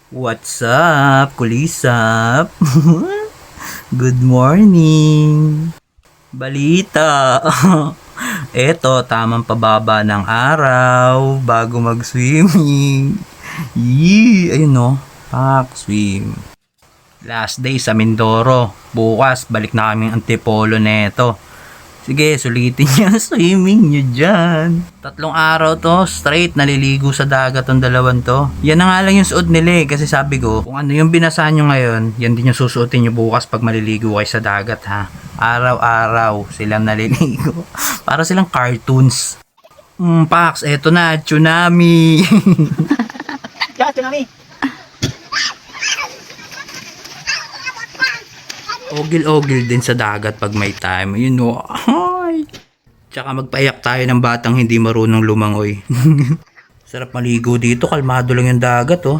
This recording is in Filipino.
What's up, kulisap? Good morning. Balita. Eto, tamang pababa ng araw bago mag-swimming. Yee, ayun no. Pak, swim. Last day sa Mindoro. Bukas, balik na kaming Antipolo neto. Sige, sulitin niya swimming niyo dyan. 3 araw to, straight naliligo sa dagat tong dalawan to. Yan na nga lang yung suot nila kasi sabi ko, kung ano yung binasa nyo ngayon, yan din yung susuotin nyo bukas pag maliligo kayo sa dagat ha. Araw-araw silang naliligo. Para silang cartoons. Pax, eto na, tsunami. Yeah, tsunami. Ogil-ogil din sa dagat pag may time. You know, ay. Tsaka magpaiyak tayo ng batang hindi marunong lumangoy. Sarap maligo dito, kalmado lang yung dagat oh.